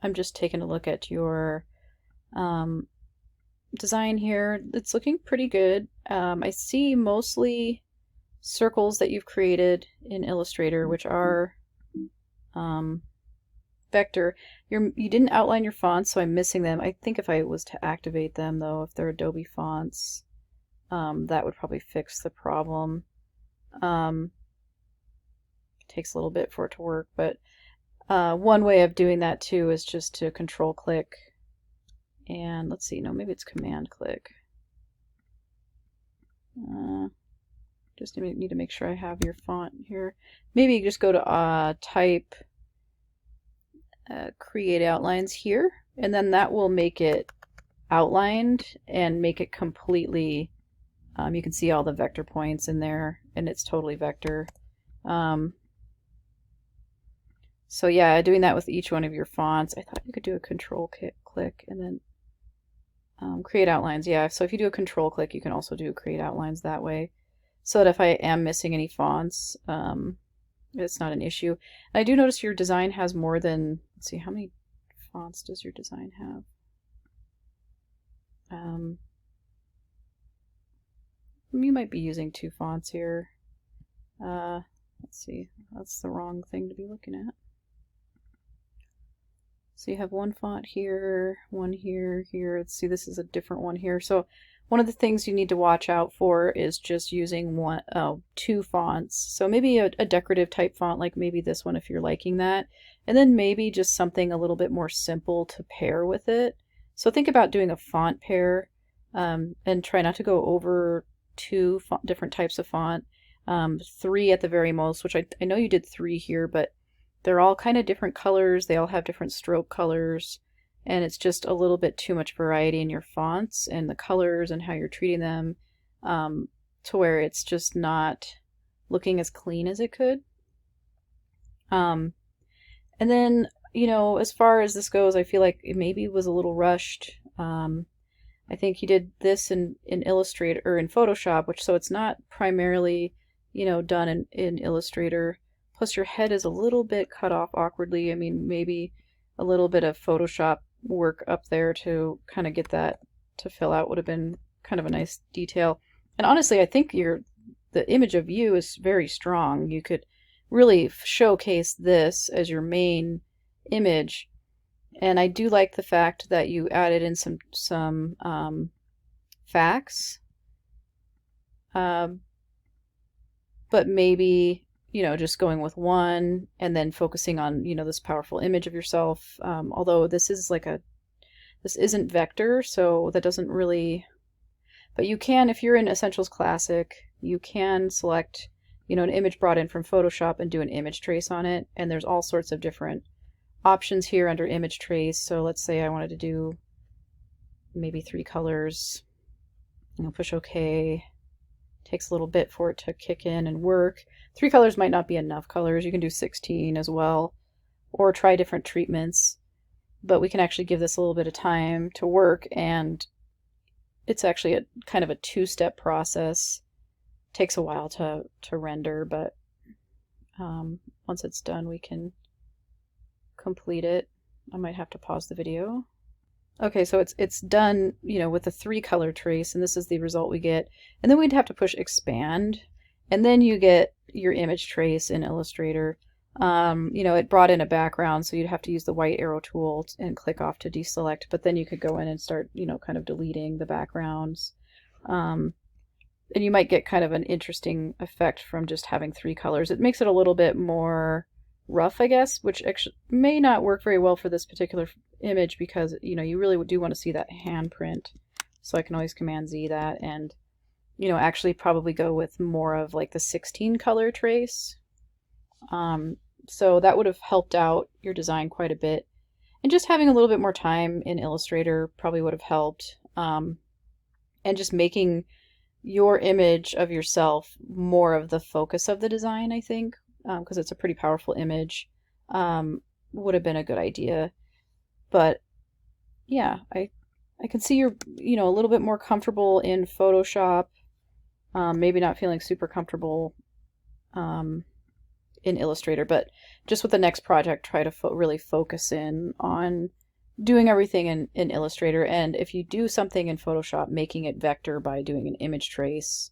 I'm just taking a look at your um, design here. It's looking pretty good. I see mostly circles that you've created in Illustrator, which are um, vector. You didn't outline your fonts, so I'm missing them. I think if I was to activate them, though, if they're Adobe fonts, that would probably fix the problem. Takes a little bit for it to work, but one way of doing that too is just to control click and let's see, no, maybe it's command click. Just need to make sure I have your font here. Maybe you just go to type create outlines here, and then that will make it outlined and make it completely, you can see all the vector points in there and it's totally vector. So yeah, doing that with each one of your fonts. I thought you could do a control click and then create outlines. Yeah, so if you do a control click, you can also do create outlines that way. So that if I am missing any fonts, it's not an issue. And I do notice your design has more than, let's see, how many fonts does your design have? You might be using 2 fonts here. Let's see, that's the wrong thing to be looking at. So you have 1 font here, 1 here, here. Let's see, this is a different one here. So one of the things you need to watch out for is just using 2 fonts. So maybe a decorative type font, like maybe this one if you're liking that. And then maybe just something a little bit more simple to pair with it. So think about doing a font pair, and try not to go over 2 different types of font. 3 at the very most, which I know you did 3 here, but they're all kind of different colors. They all have different stroke colors, and it's just a little bit too much variety in your fonts and the colors and how you're treating them, to where it's just not looking as clean as it could. And then, you know, as far as this goes, I feel like it maybe was a little rushed. I think you did this in Illustrator or in Photoshop, which so it's not primarily, you know, done in Illustrator. Plus your head is a little bit cut off awkwardly. I mean, maybe a little bit of Photoshop work up there to kind of get that to fill out would have been kind of a nice detail. And honestly, I think the image of you is very strong. You could really showcase this as your main image. And I do like the fact that you added in some facts. But maybe, you know, just going with 1 and then focusing on, you know, this powerful image of yourself. Although this is like this isn't vector, so that doesn't really, but you can, if you're in Essentials Classic, you can select, you know, an image brought in from Photoshop and do an image trace on it. And there's all sorts of different options here under image trace. So let's say I wanted to do maybe 3 colors. I'll push OK. Takes a little bit for it to kick in and work. 3 colors might not be enough colors. You can do 16 as well, or try different treatments. But we can actually give this a little bit of time to work, and it's actually a kind of a 2-step process. Takes a while to render, but once it's done, we can complete it. I might have to pause the video. Okay, so it's done, you know, with a 3 color trace, and this is the result we get. And then we'd have to push expand, and then you get your image trace in Illustrator. You know, it brought in a background, so you'd have to use the white arrow tool and click off to deselect, but then you could go in and start, you know, kind of deleting the backgrounds. And you might get kind of an interesting effect from just having 3 colors. It makes it a little bit more rough, I guess, which actually may not work very well for this particular image because, you know, you really do want to see that handprint. So I can always Command Z that and, you know, actually probably go with more of like the 16 color trace. So that would have helped out your design quite a bit. And just having a little bit more time in Illustrator probably would have helped. And just making your image of yourself more of the focus of the design, I think, because it's a pretty powerful image, would have been a good idea. But yeah, I can see you're, you know, a little bit more comfortable in Photoshop, maybe not feeling super comfortable in Illustrator, but just with the next project, try to really focus in on doing everything in Illustrator. And if you do something in Photoshop, making it vector by doing an image trace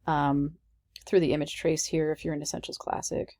through the image trace here if you're in Essentials Classic.